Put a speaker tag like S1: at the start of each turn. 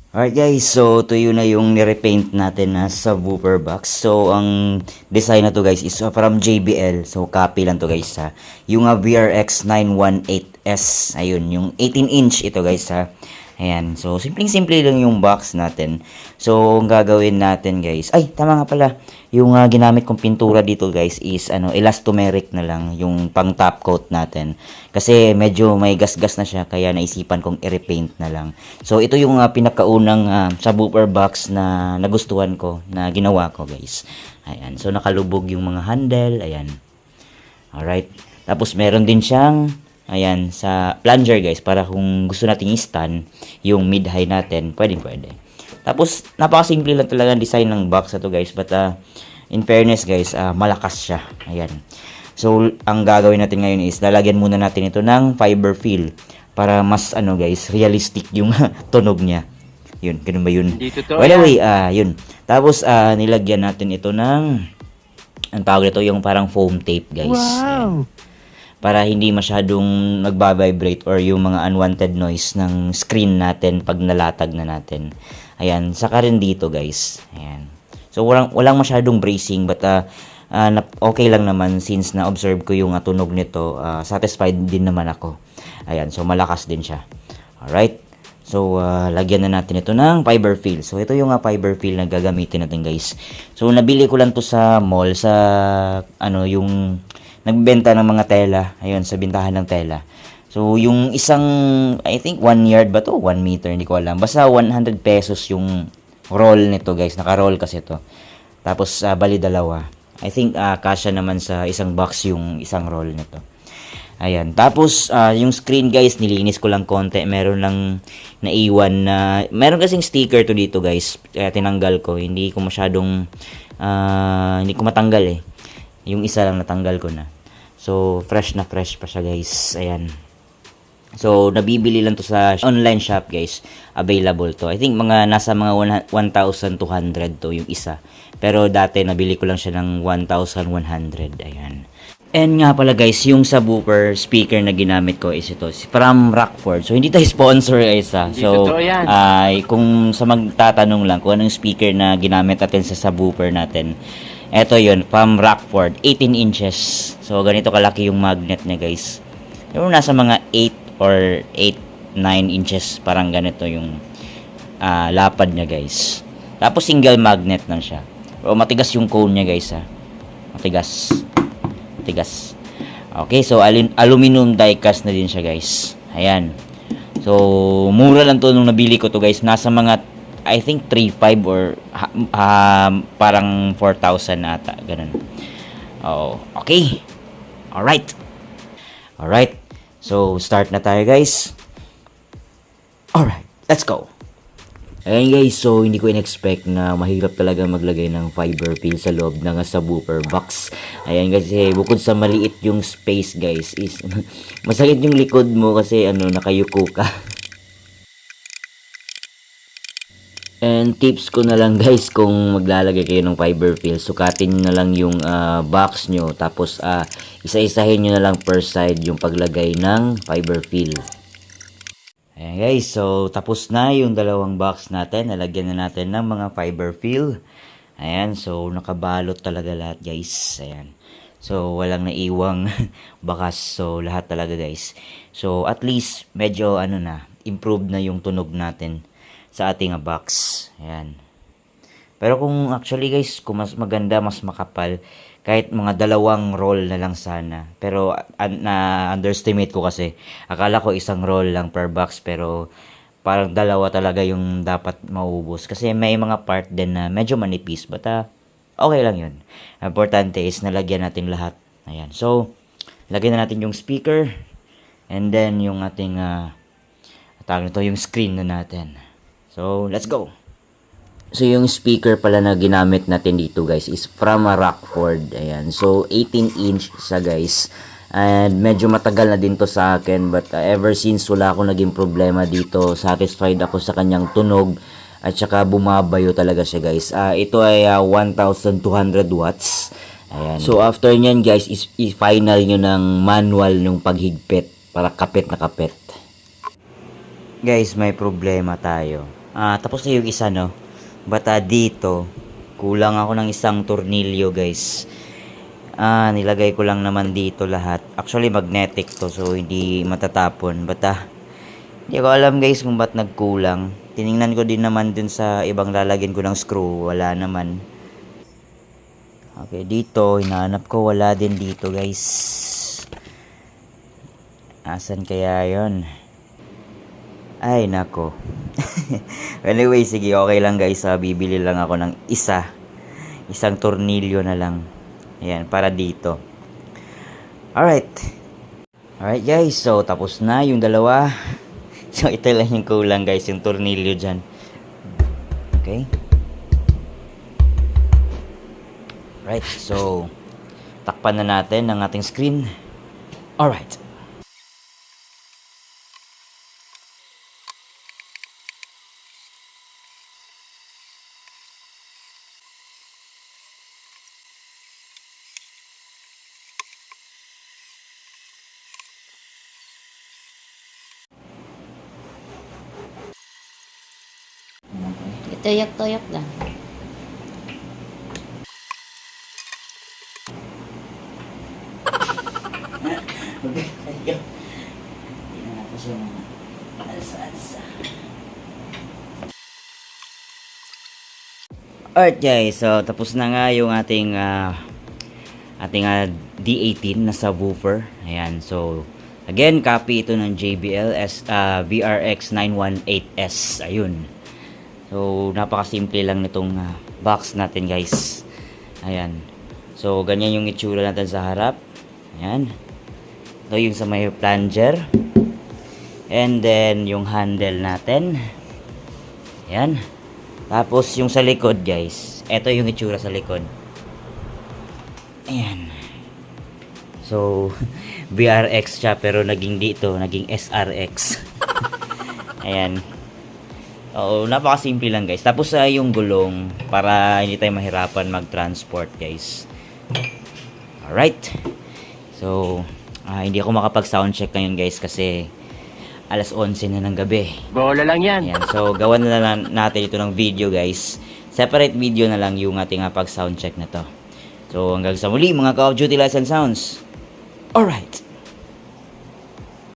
S1: Alright guys, so ito yun na yung nirepaint natin na subwoofer box. So ang design na to guys is from JBL. So copy lang to guys ha. Yung VRX 918S. Ayun, yung 18-inch ito guys ha. Ayan, so simpleng-simple lang yung box natin. So ang gagawin natin guys, ay tama nga pala. Yung ginamit kong pintura dito guys is elastomeric na lang yung pang top coat natin. Kasi medyo may gas-gas na siya kaya naisipan kong i-repaint na lang. So ito yung pinakaunang subwoofer box na nagustuhan ko, na ginawa ko guys. Ayan, so nakalubog yung mga handle, ayan. Alright, tapos meron din siyang ayan, sa plunger guys, para kung gusto nating i-stand yung mid-high natin, pwede. Tapos, napakasimple lang talaga ang design ng box na to guys, but in fairness guys, malakas siya. Ayan. So, ang gagawin natin ngayon is, lalagyan muna natin ito ng fiber fill para mas, guys, realistic yung tunog niya. Yun, ganun ba yun? By the way, yun. Tapos, nilagyan natin ito ng, ang tawag ito, yung parang foam tape guys. Wow! Ayan, para hindi masyadong nagba-vibrate or yung mga unwanted noise ng screen natin pag nalatag na natin. Ayan, saka rin dito guys. Ayan. So walang masyadong bracing, but okay lang naman since na-observe ko yung tunog nito. Satisfied din naman ako. Ayan, so malakas din siya. Alright. So, lagyan na natin ito ng fiber fill. So, ito yung fiber fill na gagamitin natin guys. So, nabili ko lang to sa mall, sa yung nagbenta ng mga tela. Ayun, sa bintahan ng tela. So, yung isang, I think 1 yard ba to? 1 meter, hindi ko alam. Basta 100 pesos yung roll nito guys. Naka-roll kasi to. Tapos, bali dalawa. I think, kasya naman sa isang box yung isang roll nito. Ayan. Tapos, yung screen guys, nilinis ko lang konti. Meron lang naiwan na, meron kasing sticker to dito guys. Kaya tinanggal ko. Hindi ko masyadong, hindi ko matanggal eh. Yung isa lang natanggal ko na. So, fresh na fresh pa siya guys. Ayan. So, nabibili lang to sa online shop guys. Available to. I think nasa mga 1,200 to yung isa. Pero dati nabili ko lang siya ng 1,100. Ayan. And nga pala guys, yung subwoofer speaker na ginamit ko is ito. From Rockford. So, hindi tayo sponsor guys ha. So, kung sa magtatanong lang kung anong speaker na ginamit natin sa subwoofer natin, eto yun, from Rockford, 18 inches. So, ganito kalaki yung magnet niya guys. Yung nasa mga 8 or 8, 9 inches, parang ganito yung lapad niya guys. Tapos single magnet lang siya. Pero matigas yung cone niya guys ha. Matigas. Okay, so aluminum die-cast na din siya guys. Ayan. So, mura lang to nung nabili ko to guys. Nasa mga I think 3,500 or parang 4,000 ata, ganun. Oh, okay. Alright. So, start na tayo guys. Alright, let's go. Ayan guys, so hindi ko in-expect na mahirap talaga maglagay ng fiber fill sa loob ng subwoofer box. Ayan kasi bukod sa maliit yung space guys, is masakit yung likod mo kasi nakayuko ka. And tips ko na lang guys, kung maglalagay kayo ng fiber fill, sukatin nyo na lang yung box nyo. Tapos isa-isahin nyo na lang per side yung paglagay ng fiber fill. Ayan guys, so tapos na yung dalawang box natin. Nalagyan na natin ng mga fiber fill. Ayan, so nakabalot talaga lahat guys. Ayan. So walang naiwang bakas. So lahat talaga guys. So at least medyo improved na yung tunog natin sa ating box. Ayan. Pero kung actually guys, kung mas maganda, mas makapal, kahit mga dalawang roll na lang sana. Pero na-underestimate ko kasi. Akala ko isang roll lang per box, pero parang dalawa talaga yung dapat maubos. Kasi may mga part din na medyo manipis. But okay lang yun. Importante is nalagyan natin lahat. Ayan. So, lagyan na natin yung speaker. And then yung ating yung screen na natin. So, let's go. So, yung speaker pala na ginamit natin dito guys is from Rockford. Ayan. So, 18-inch siya guys. And medyo matagal na din to sa akin. But ever since wala akong naging problema dito. Satisfied ako sa kanyang tunog. At saka bumabayo talaga siya guys. Ito ay 1,200 watts. Ayan. So, after nyan guys, i-final nyo ng manual ng paghigpit. Para kapit na kapit. Guys, may problema tayo. Tapos na yung isa, no? But dito, kulang ako ng isang tornilyo, guys. Nilagay ko lang naman dito lahat. Actually, magnetic to, so hindi matatapon. But hindi ko alam, guys, kung ba't nagkulang. Tiningnan ko din naman dun sa ibang lalagyan ko ng screw. Wala naman. Okay, dito, hinahanap ko. Wala din dito, guys. Asan kaya yon? Ay, nako. Anyway, sige, okay lang, guys. Bibili lang ako ng isang tornilyo na lang. Ayan, para dito. Alright, guys. So, tapos na yung dalawa. So, ito lang yung kulang, guys. Yung tornilyo dyan. Okay. Right, so takpan na natin ang ating screen. Alright.
S2: Tuyok-tuyok lang.
S1: Alright, guys, so tapos na nga yung ating D18 na subwoofer. Ayan, so again, copy ito ng JBL VRX 918S. Ayun. So napakasimple lang nitong box natin, guys. Ayan. So ganyan yung itsura natin sa harap. Ayan. Ito yung sa may plunger. And then yung handle natin. Ayan. Tapos yung sa likod, guys. Ito yung itsura sa likod. Ayan. So VRX siya pero naging SRX. Ayan. Oo, napakasimple lang, guys. Tapos yung gulong para hindi tayo mahirapan mag-transport, guys. Alright. So hindi ako makapag-sound check ngayon, guys, kasi alas 11 na ng gabi.
S3: Bola lang yan.
S1: Ayan, so gawan na lang natin ito ng video, guys. Separate video na lang yung ating pag-sound check na to. So hanggang sa muli, mga Call of Duty Lights and Sounds. Alright.